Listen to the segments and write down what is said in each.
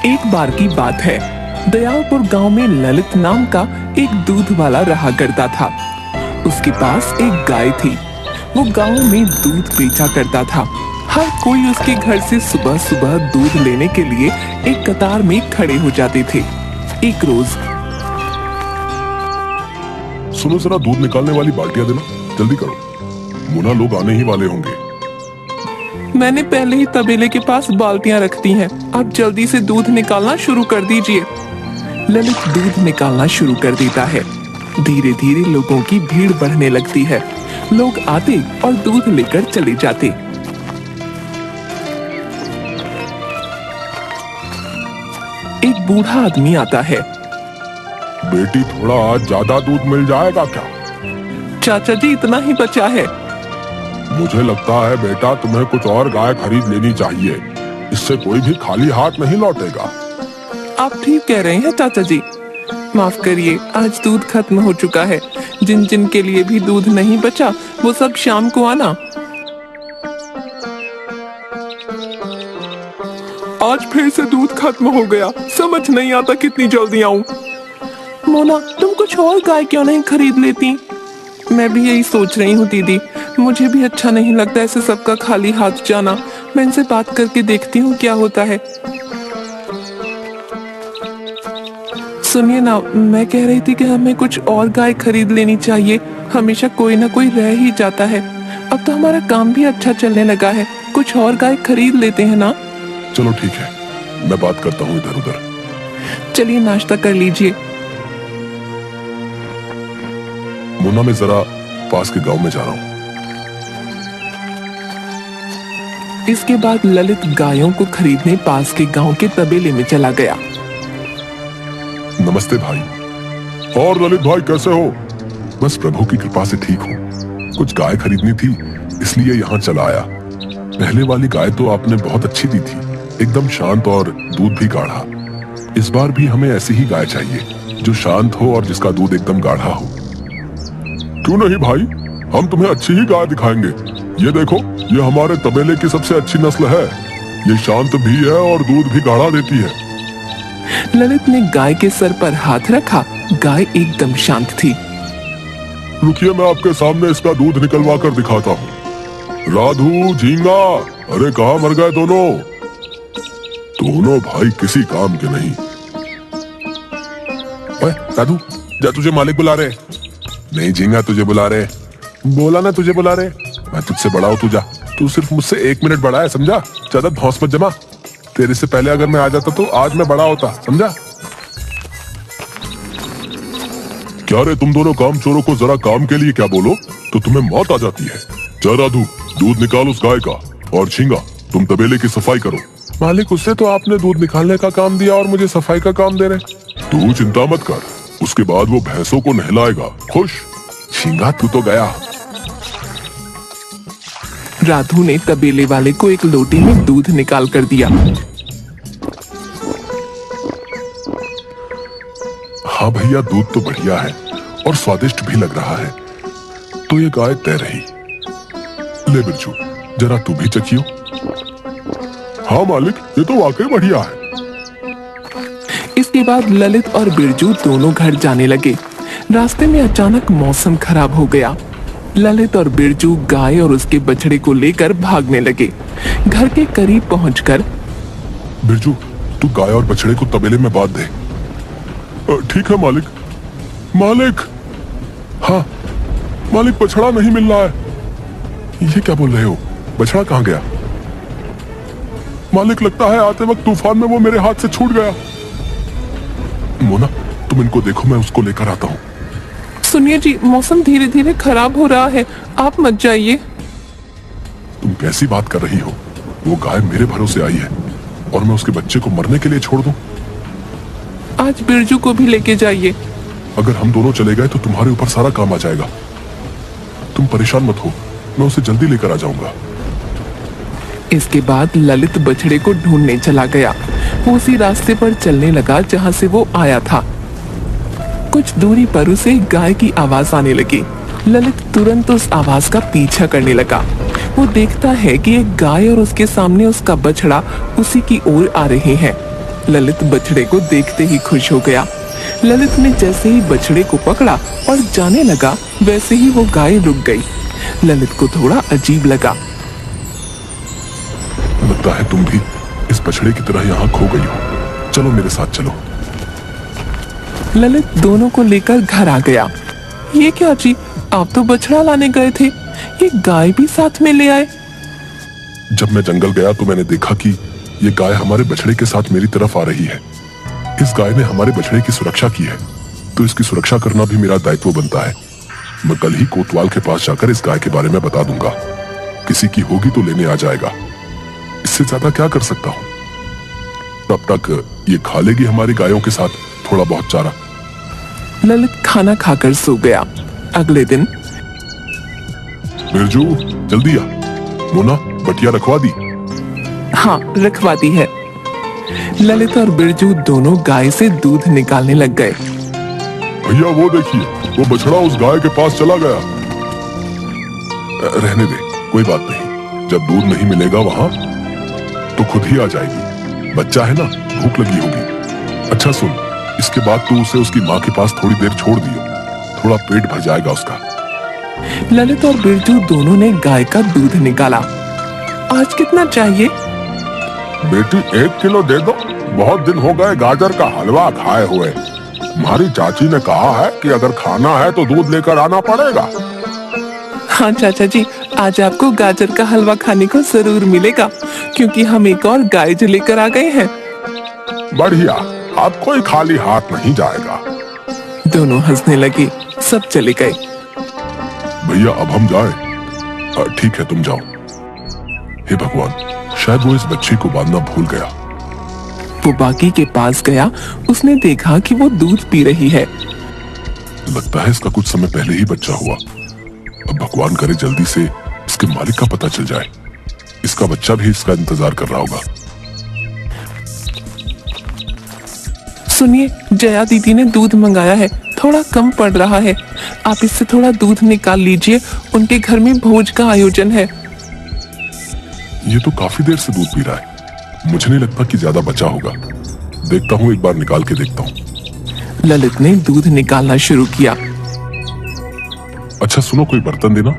एक बार की बात है, दयालपुर गांव में ललित नाम का एक दूध वाला रहा करता था। उसके पास एक गाय थी। वो गांव में दूध बेचा करता था। हर कोई उसके घर से सुबह सुबह दूध लेने के लिए एक कतार में खड़े हो जाते थे। एक रोज, सुनो जरा, दूध निकालने वाली बाल्टियां देना, जल्दी करो, मुना लोग आने ही वाले होंगे। मैंने पहले ही तबेले के पास बाल्टियां रख दी हैं। आप जल्दी से दूध निकालना शुरू कर दीजिए। ललित दूध निकालना शुरू कर देता है। धीरे धीरे लोगों की भीड़ बढ़ने लगती है। लोग आते और दूध लेकर चले जाते। एक बूढ़ा आदमी आता है। बेटी, थोड़ा आज ज्यादा दूध मिल जाएगा क्या? चाचा जी, इतना ही बचा है। मुझे लगता है बेटा, तुम्हें कुछ और गाय खरीद लेनी चाहिए। इससे कोई भी खाली हाथ नहीं लौटेगा। आप ठीक कह रहे हैं चाचा जी। माफ करिए, आज दूध खत्म हो चुका है। जिन जिन के लिए भी दूध नहीं बचा, वो सब शाम को आना। आज फिर से दूध खत्म हो गया। समझ नहीं आता कितनी जल्दी आऊं। मोना, तुम कुछ और गाय क्यों नहीं खरीद लेती? मैं भी यही सोच रही हूँ दीदी। मुझे भी अच्छा नहीं लगता ऐसे सबका खाली हाथ जाना। मैं इनसे बात करके देखती हूँ क्या होता है। सुनिए ना, मैं कह रही थी कि हमें कुछ और गाय खरीद लेनी चाहिए। हमेशा कोई ना कोई रह ही जाता है। अब तो हमारा काम भी अच्छा चलने लगा है। कुछ और गाय खरीद लेते हैं ना? चलो ठीक है, मैं बात करता हूँ इधर उधर। चलिए नाश्ता कर लीजिए। मुन्ना, मैं जरा पास के गांव में जा रहा हूँ। इसके बाद ललित गायों को खरीदने पास के गांव के तबेले में चला गया। नमस्ते भाई। और ललित भाई, कैसे हो? बस प्रभु की कृपा से ठीक हूँ। कुछ गाय खरीदनी थी, इसलिए यहाँ चला आया। पहले वाली गाय तो आपने बहुत अच्छी दी थी, एकदम शांत और दूध भी गाढ़ा। इस बार भी हमें ऐसी ही गाय चाहिए, जो शांत हो और जिसका दूध एकदम गाढ़ा हो। क्यों नहीं भाई, हम तुम्हें अच्छी ही गाय दिखाएंगे। ये देखो, ये हमारे तबेले की सबसे अच्छी नस्ल है। ये शांत भी है और दूध भी गाढ़ा देती है। ललित ने गाय के सर पर हाथ रखा। गाय एकदम शांत थी। रुकिए, मैं आपके सामने इसका दूध निकलवा कर दिखाता हूँ। राधू, झींगा, अरे कहाँ मर गए दोनों? दोनों भाई किसी काम के नहीं। ओए राधू, जा, तुझे मालिक बुला रहे। नहीं झींगा, तुझे बुला रहे। बोला ना तुझे बुला रहे। मैं तुझसे बड़ा हूँ, तू जा। तू सिर्फ मुझसे 1 मिनट बड़ा है, समझा? ज्यादा धौंस मत जमा। तेरे से पहले अगर मैं आ जाता तो आज मैं बड़ा होता, समझा? क्या रे तुम दोनों काम चोरों को जरा काम के लिए क्या बोलो तो तुम्हें मौत आ जाती है। जा राधू, दूध निकाल उस गाय का, और झींगा तुम तबेले की सफाई करो। मालिक, उससे तो आपने दूध निकालने का काम दिया और मुझे सफाई का काम दे रहे। तू चिंता मत कर, उसके बाद वो भैंसों को नहलाएगा। खुश? झींगा, तू तो गया। राधू ने तबेले वाले को एक लोटे में दूध निकाल कर दिया। हाँ भैया, दूध तो बढ़िया है और स्वादिष्ट भी लग रहा है। तो ये गाय तय रही। ले बिरजू, जरा तू भी चखियो। हाँ मालिक, ये तो वाकई बढ़िया है। इसके बाद ललित और बिरजू दोनों घर जाने लगे। रास्ते में अचानक मौसम खराब हो गया। ललित और बिरजू गाय और उसके बछड़े को लेकर भागने लगे। घर के करीब पहुंचकर, बिरजू, तू गाय और बछड़े को तबेले में बांध दे। ठीक है मालिक। मालिक, हाँ मालिक, बछड़ा नहीं मिल रहा है। ये क्या बोल रहे हो? बछड़ा कहाँ गया? मालिक, लगता है आते वक्त तूफान में वो मेरे हाथ से छूट गया। मोना, तुम इनको देखो, मैं उसको लेकर आता हूँ। सुनिए जी, मौसम धीरे धीरे खराब हो रहा है, आप मत जाइए। तुम कैसी बात कर रही हो? वो गाय मेरे भरोसे आई है और मैं उसके बच्चे को मरने के लिए छोड़ दूं? आज बिरजू को भी लेके जाइए। अगर हम दोनों चले गए तो तुम्हारे ऊपर सारा काम आ जाएगा। तुम परेशान मत हो, मैं उसे जल्दी लेकर आ जाऊंगा। इसके बाद ललित बछड़े को ढूंढने चला गया। वो उसी रास्ते पर चलने लगा जहां से वो आया था। कुछ दूरी पर उसे गाय की आवाज आने लगी। ललित तुरंत उस आवाज का पीछा करने लगा। वो देखता है कि एक गाय और उसके सामने उसका बछड़ा उसी की ओर आ रहे हैं। ललित बछड़े को देखते ही खुश हो गया। ललित ने जैसे ही बछड़े को पकड़ा और जाने लगा, वैसे ही वो गाय रुक गई। ललित को थोड़ा अजीब लगा। लगता है तुम भी इस बछड़े की तरह यहाँ खो गई हो। चलो मेरे साथ चलो। ललित दोनों को लेकर घर आ गया। ये क्या जी, आप तो बछड़ा लाने गए थे, ये गाय भी साथ में ले आए। जब मैं जंगल गया तो मैंने देखा कि ये गाय हमारे बछड़े के साथ मेरी तरफ आ रही है। इस गाय ने हमारे बछड़े की सुरक्षा की है, तो इसकी सुरक्षा करना भी मेरा दायित्व बनता है। मैं कल ही कोतवाल के पास जाकर इस गाय के बारे में बता दूंगा। किसी की होगी तो लेने आ जाएगा। इससे ज्यादा क्या कर सकता हूँ? तब तक ये खा लेगी हमारी गायों के साथ थोड़ा बहुत चारा। ललित खाना खाकर सो गया। अगले दिन बिरजू, जल्दी आ। मोना बटिया रखवा दी। हाँ, रखवा दी है। ललित और बिरजू दोनों गाय से दूध निकालने लग गए। भैया वो देखिए, वो बछड़ा उस गाय के पास चला गया। रहने दे, कोई बात नहीं। जब दूध नहीं मिलेगा वहां तो खुद ही आ जाएगी। बच्चा है ना, भूख लगी होगी। अच्छा सुन, इसके बाद तू उसे उसकी माँ के पास थोड़ी देर छोड़ दियो, थोड़ा पेट भर जाएगा उसका। ललित और बिरजू दोनों ने गाय का दूध निकाला। आज कितना चाहिए? बेटी 1 किलो दे दो। बहुत दिन हो गए गाजर का हलवा खाए हुए। तुम्हारी चाची ने कहा है कि अगर खाना है तो दूध लेकर आना पड़ेगा। हाँ चाचा जी, आज आपको गाजर का हलवा खाने को जरूर मिलेगा, क्योंकि हम एक और गाय जो लेकर आ गए हैं। बढ़िया, अब कोई खाली हाथ नहीं जाएगा। दोनों हंसने लगे। सब चले गए। भैया अब हम जाएं? ठीक है, तुम जाओ। हे भगवान, शायद वो इस बच्चे को बांधना भूल गया। वो बाकी के पास गया। उसने देखा कि वो दूध पी रही है। लगता है इसका कुछ समय पहले ही बच्चा हुआ। अब भगवान करे जल्दी से इसके मालिक का पता चल जाए। इसका बच्चा भी इसका इंतजार कर रहा होगा। सुनिए, जया दीदी ने दूध मंगाया है, थोड़ा कम पड़ रहा है। आप इससे थोड़ा दूध निकाल लीजिए, उनके घर में भोज का आयोजन है। ये तो काफी देर से दूध पी रहा है। मुझे नहीं लगता कि ज्यादा बचा होगा। देखता हूँ, एक बार निकाल के देखता हूँ। ललित ने दूध निकालना शुरू किया। अच्छा सुनो, कोई बर्तन देना।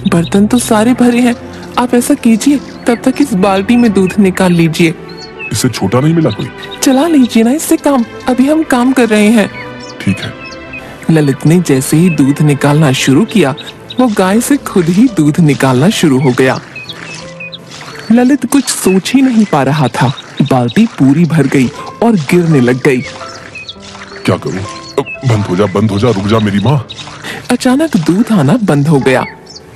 बर्तन तो सारे भरे हैं। आप ऐसा कीजिए, तब तक इस बाल्टी में दूध निकाल लीजिए। इससे छोटा नहीं मिला कोई? चला लीजिए ना इससे काम, अभी हम काम कर रहे हैं। ठीक है। ललित ने जैसे ही दूध निकालना शुरू किया, वो गाय से खुद ही दूध निकालना शुरू हो गया। ललित कुछ सोच ही नहीं पा रहा था। बाल्टी पूरी भर गई और गिरने लग गई। क्या करूं? बंद हो जा, रुक जा मेरी माँ। अचानक दूध आना बंद हो गया।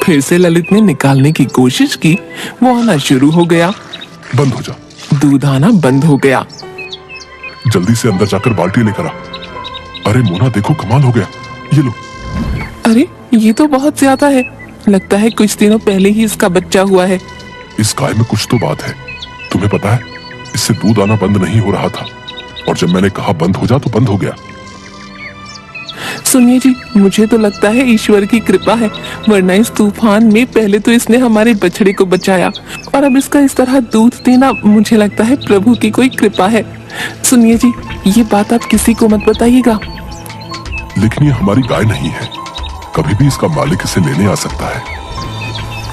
फिर से ललित ने निकालने की कोशिश की, वो आना शुरू हो गया। बंद हो जा। दूध आना बंद हो गया। जल्दी से अंदर जाकर बाल्टी लेकर आ। अरे मोना देखो, कमाल हो गया। ये लो। अरे ये तो बहुत ज्यादा है। लगता है कुछ दिनों पहले ही इसका बच्चा हुआ है। इस गाय में कुछ तो बात है। तुम्हें पता है, इससे दूध आना बंद नहीं हो रहा था, और जब मैंने कहा बंद हो जा तो बंद हो गया। सुनिए जी, मुझे तो लगता है ईश्वर की कृपा है, वरना इस तूफान में पहले तो इसने हमारे बछड़े को बचाया, और अब इसका इस तरह दूध देना, मुझे लगता है प्रभु की कोई कृपा है। सुनिए जी, ये बात आप किसी को मत बताइएगा। लेकिन ये हमारी गाय नहीं है, कभी भी इसका मालिक इसे लेने आ सकता है।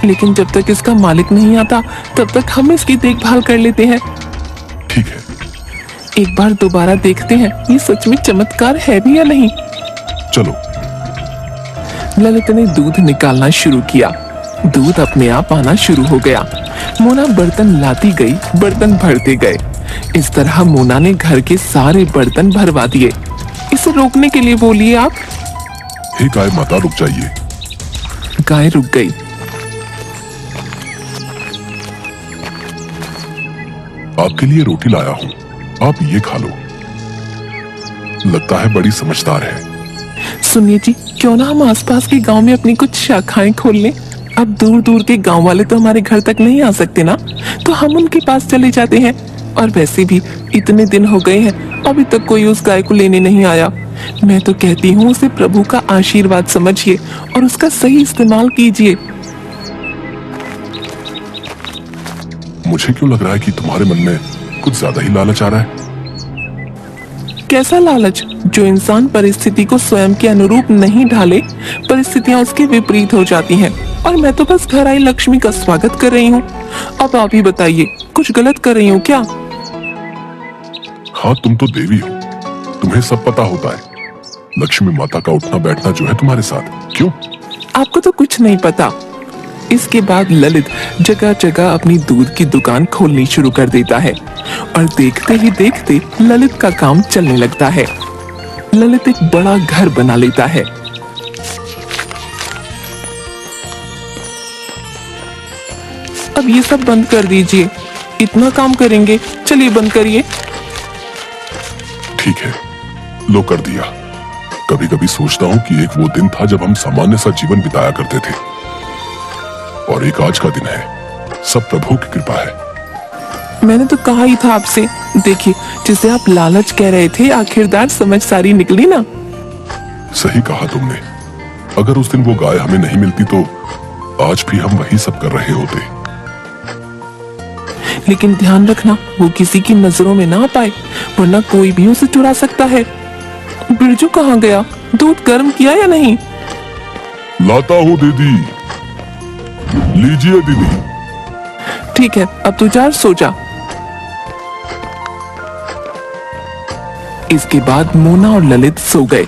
लेकिन जब तक इसका मालिक नहीं आता, तब तक हम इसकी देखभाल कर लेते हैं। ठीक है। एक बार दोबारा देखते हैं, ये सच में चमत्कार है भी या नहीं। चलो। ललित ने दूध निकालना शुरू किया। दूध अपने आप आना शुरू हो गया। मोना बर्तन लाती गई, बर्तन भरते गए। इस तरह मोना ने घर के सारे बर्तन भरवा दिए। इसे रोकने के लिए बोलिए आप। हे गाय माता, रुक जाइए। गाय रुक गई। आपके लिए रोटी लाया हूँ, आप ये खा लो। लगता है बड़ी समझदार है। सुनिए जी, क्यों ना हम आसपास के गांव में अपनी कुछ शाखाएं खोल लें। अब दूर दूर के गांव वाले तो हमारे घर तक नहीं आ सकते ना, तो हम उनके पास चले जाते हैं। और वैसे भी इतने दिन हो गए हैं, अभी तक कोई उस गाय को लेने नहीं आया। मैं तो कहती हूँ उसे प्रभु का आशीर्वाद समझिए और उसका सही इस्तेमाल कीजिए। मुझे क्यों लग रहा है कि तुम्हारे मन में कुछ ज्यादा ही लालच आ रहा है। कैसा लालच जो इंसान परिस्थिति को स्वयं के अनुरूप नहीं ढाले, परिस्थितियां उसके विपरीत हो जाती हैं। और मैं तो बस घर आई लक्ष्मी का स्वागत कर रही हूँ। अब आप ही बताइए, कुछ गलत कर रही हूँ क्या? हाँ, तुम तो देवी हो, तुम्हें सब पता होता है। लक्ष्मी माता का उठना बैठना जो है तुम्हारे साथ, क्यों? आपको तो कुछ नहीं पता। इसके बाद ललित जगह जगह अपनी दूध की दुकान खोलनी शुरू कर देता है और देखते ही देखते ललित का काम चलने लगता है। ललित एक बड़ा घर बना लेता है। अब ये सब बंद कर दीजिए, इतना काम करेंगे, चलिए बंद करिए। ठीक है, लो कर दिया। कभी कभी सोचता हूँ कि एक वो दिन था जब हम सामान्य सा जीवन बिताया करते थे, और एक आज का दिन है। सब प्रभु की कृपा है। मैंने तो कहा ही था आपसे। देखिए, जिसे आप लालच कह रहे थे, आखिरकार समझ सारी निकली ना। सही कहा तुमने। अगर उस दिन वो गाय हमें नहीं मिलती तो आज भी हम वही सब कर रहे होते। लेकिन ध्यान रखना, वो किसी की नजरों में ना पाए, वरना कोई भी उसे चुरा सकता है। बिरजू कहाँ गया? दूध गर्म किया या नहीं? लाता हूँ दीदी। लीजिए दीदी। ठीक है, अब तू जा, सो जा। इसके बाद मोना और ललित सो गए।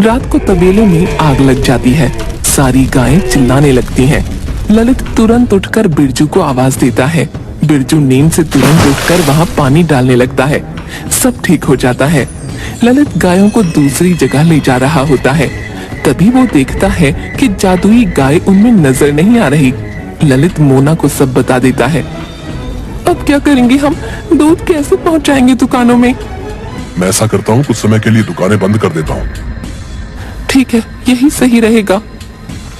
रात को तबेले में आग लग जाती है। सारी गायें चिल्लाने लगती हैं। ललित तुरंत उठकर बिरजू को आवाज देता है। बिरजू नींद से तुरंत उठकर वहां पानी डालने लगता है। सब ठीक हो जाता है। ललित गायों को दूसरी जगह ले जा रहा होता है। तभी वो देखता है कि जादुई गाय उनमें नजर नहीं आ रही। ललित मोना को सब बता देता है। अब क्या करेंगे हम? दूध कैसे पहुंचाएंगे दुकानों में? मैं ऐसा करता हूँ, कुछ समय के लिए दुकानें बंद कर देता हूँ। ठीक है, यही सही रहेगा।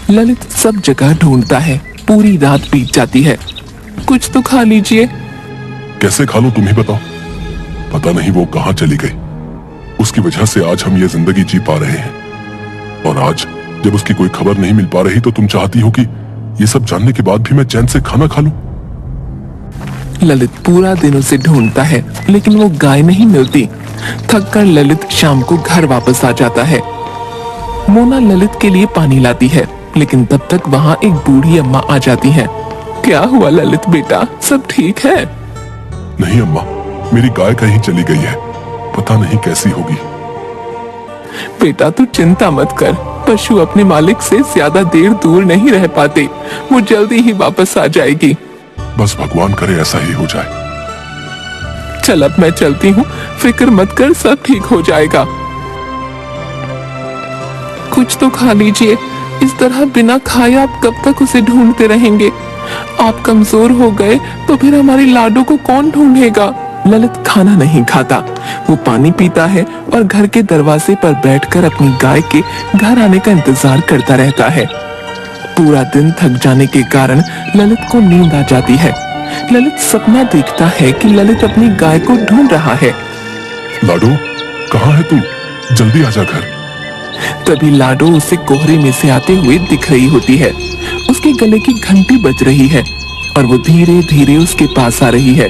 ललित सब जगह ढूंढता है। पूरी रात बीत जाती है। कुछ तो खा लीजिए। कैसे खा लूं, तुम ही बताओ। पता नहीं वो कहाँ चली गई। उसकी वजह से आज हम ये जिंदगी जी पा रहे हैं, और आज जब उसकी कोई खबर नहीं मिल पा रही तो तुम चाहती हो कि ये सब जानने के बाद भी मैं चैन से खाना खा लूं। ललित पूरा दिन उसे ढूंढता है, लेकिन वो गाय नहीं मिलती। थक कर ललित शाम को घर वापस आ जाता है। मोना ललित के लिए पानी लाती है, लेकिन तब तक वहाँ एक बूढ़ी अम्मा आ जाती है। क्या हुआ ललित बेटा, सब ठीक है? नहीं अम्मा, मेरी गाय कहीं चली गई है, पता नहीं कैसी होगी। बेटा तू चिंता मत कर, पशु अपने मालिक से ज्यादा देर दूर नहीं रह पाते, वो जल्दी ही वापस आ जाएगी। बस भगवान करे ऐसा ही हो जाए। चल अब मैं चलती हूँ, फिक्र मत कर, सब ठीक हो जाएगा। कुछ तो खा लीजिए, इस तरह बिना खाए आप कब तक उसे ढूंढते रहेंगे? आप कमजोर हो गए तो फिर हमारी लाडो को कौन ढूंढेगा? ललित खाना नहीं खाता, वो पानी पीता है और घर के दरवाजे पर बैठकर अपनी गाय के घर आने का इंतजार करता रहता है। पूरा दिन थक जाने के कारण ललित को नींद आ जाती है। ललित सपना देखता है कि ललित अपनी गाय को ढूंढ रहा है। लाडो, कहाँ है तू? जल्दी आजा घर। तभी लाडो उसे कोहरे में से आते हुए दिख रही होती है। उसके गले की घंटी बज रही है और वो धीरे धीरे उसके पास आ रही है।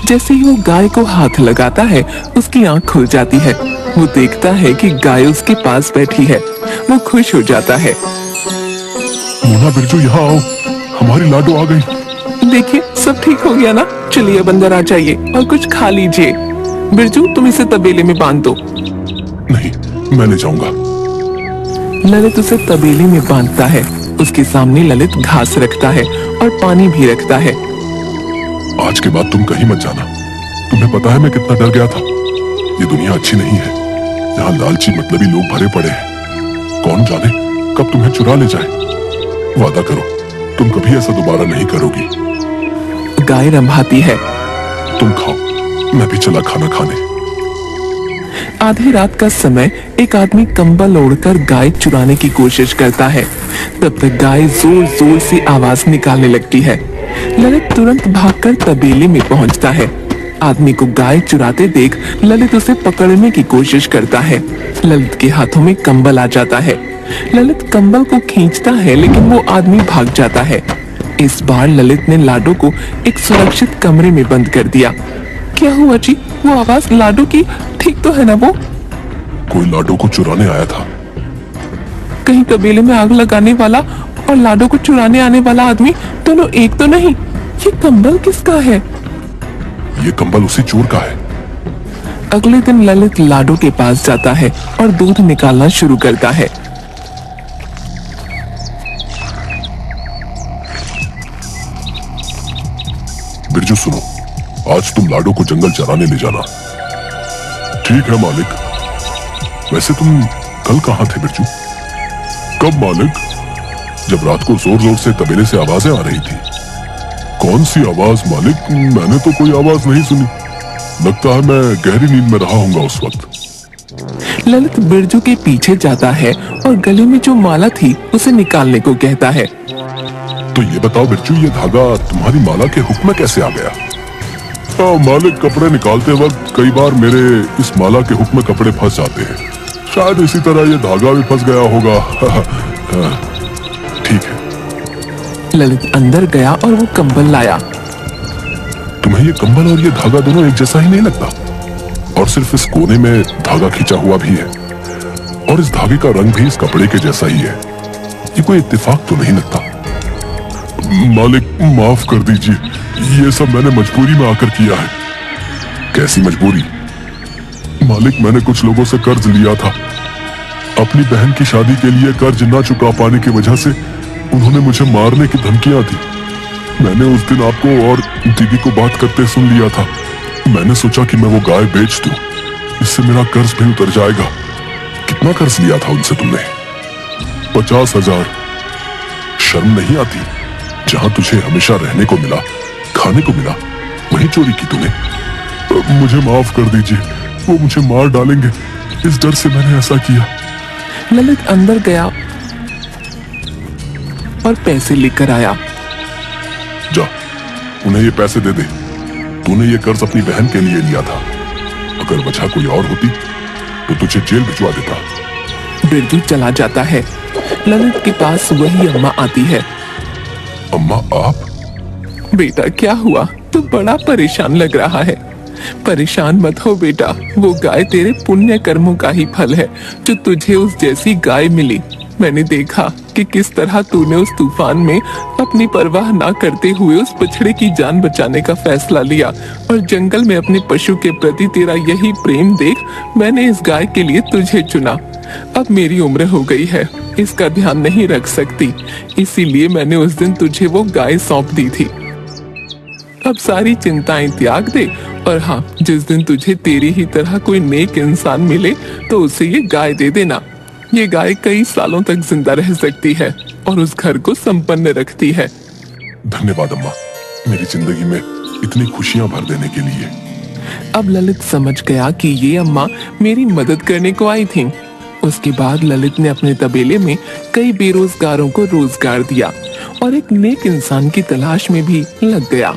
जैसे ही वो गाय को हाथ लगाता है, उसकी आंख खुल जाती है। वो देखता है कि गाय उसके पास बैठी है। वो खुश हो जाता है। मोना, बिरजू, यहाँ आओ, हमारी लाडो आ गई। देखिए, सब ठीक हो गया ना? चलिए अब अंदर आ जाइए और कुछ खा लीजिए। बिरजू, तुम इसे तबेले में बांध दो। नहीं, मैं ले जाऊंगा। ललित उसे तबेले में बांधता है। उसके सामने ललित घास रखता है और पानी भी रखता है। आज के बाद तुम कहीं मत जाना। तुम्हें पता है मैं कितना डर गया था। ये दुनिया अच्छी नहीं है, यहाँ लालची मतलबी लोग भरे पड़े हैं। कौन जाने कब तुम्हें चुरा ले जाए। वादा करो, तुम कभी ऐसा दोबारा नहीं करोगी। गाय रंभाती है। तुम खाओ, मैं भी चला खाना खाने। आधी रात का समय एक आदमी कंबल ओढ़कर गाय चुराने की कोशिश करता है। तब तक गाय जोर जोर से आवाज निकालने लगती है। ललित तुरंत भागकर तबेले में पहुंचता है। आदमी को गाय चुराते देख ललित उसे पकड़ने की कोशिश करता है। ललित के हाथों में कंबल आ जाता है। ललित कंबल को खींचता है, लेकिन वो आदमी भाग जाता है। इस बार ललित ने लाडो को एक सुरक्षित कमरे में बंद कर दिया। क्या हुआ जी? वो आवाज लाडो की ठीक तो है ना वो? कोई लाडो को चुराने आया था। कहीं तबेले में आग लगाने वाला और लाडो को चुराने आने वाला आदमी दोनों एक तो नहीं? ये कंबल किसका है? ये कंबल उसी चोर का है। अगले दिन ललित लाडो के पास जाता है और दूध निकालना शुरू करता है। बिरजू सुनो, आज तुम लाडो को जंगल चराने ले जाना। ठीक है मालिक। वैसे तुम कल कहाँ थे बिरजू? कब मालिक? जब रात को जोर जोर से तबेले से आवाजें आ रही थी। कौन सी आवाज मालिक? मैंने तो कोई आवाज नहीं सुनी। लगता है मैं गहरी नींद में रहा होऊंगा उस वक्त। ललित बिरजू के पीछे जाता है और गले में जो माला थी उसे निकालने को कहता है। तो ये बताओ बिरजू, ये धागा तुम्हारी माला के हुक्म में कैसे आ गया? मालिक, कपड़े निकालते वक्त कई बार मेरे इस माला के हुक्म में कपड़े फंस जाते हैं। शायद इसी तरह ये धागा भी फंस गया होगा। ठीक है। ललित अंदर गया और वो कंबल लाया। तुम्हें ये कंबल और ये धागा दोनों एक जैसा ही नहीं लगता? और सिर्फ इस कोने में धागा खींचा हुआ भी है और इस धागे का रंग भी इस कपड़े के जैसा ही है। ये कोई इत्तेफाक तो नहीं लगता? मालिक, माफ कर दीजिए, ये सब मैंने मजबूरी में आकर किया है। कैसी मजबूरी? मालिक, मैंने कुछ लोगों से कर्ज लिया था। अपनी बहन की शादी के लिए कर्ज ना चुका पाने की वजह से उन्होंने मुझे मारने की धमकियां दी। मैंने उस दिन आपको और दीदी को बात करते सुन लिया था। मैंने सोचा कि मैं वो गाय बेच दूं, इससे मेरा कर्ज भी उतर जाएगा। कितना कर्ज लिया था उनसे तुमने? 50,000। शर्म नहीं आती? जहां तुझे हमेशा रहने को मिला, खाने को मिला, वहीं चोरी की तूने। मुझे माफ कर दीजिए, वो मुझे मार डालेंगे, इस डर से मैंने ऐसा किया। ललित अंदर गया और पैसे लेकर आया। जा, उन्हें ये पैसे दे दे। तूने ये कर्ज अपनी बहन के लिए लिया था। अगर वजह कोई और होती तो तुझे जेल भिजवा देता। बिरजू चला जाता है। ललित के पास वही अम्मा आती है। अम्मा, आप? बेटा, क्या हुआ? तू बड़ा परेशान लग रहा है। परेशान मत हो बेटा, वो गाय तेरे पुण्य कर्मों का ही फल है जो तुझे उस जैसी गाय मिली। मैंने देखा कि किस तरह तूने उस तूफान में अपनी परवाह ना करते हुए उस बछड़े की जान बचाने का फैसला लिया और जंगल में अपने पशु के प्रति तेरा यही प्रेम देख मैंने इस गाय के लिए तुझे चुना। अब मेरी उम्र हो गई है, इसका ध्यान नहीं रख सकती, इसीलिए मैंने उस दिन तुझे वो गाय सौंप दी थी। अब सारी चिंताएं त्याग दे और हाँ, जिस दिन तुझे तेरी ही तरह कोई नेक इंसान मिले तो उसे ये गाय दे देना। ये गाय कई सालों तक जिंदा रह सकती है और उस घर को संपन्न रखती है। धन्यवाद अम्मा, मेरी जिंदगी में इतनी खुशियां भर देने के लिए। अब ललित समझ गया कि ये अम्मा मेरी मदद करने को आई थी। उसके बाद ललित ने अपने तबेले में कई बेरोजगारों को रोजगार दिया और एक नेक इंसान की तलाश में भी लग गया।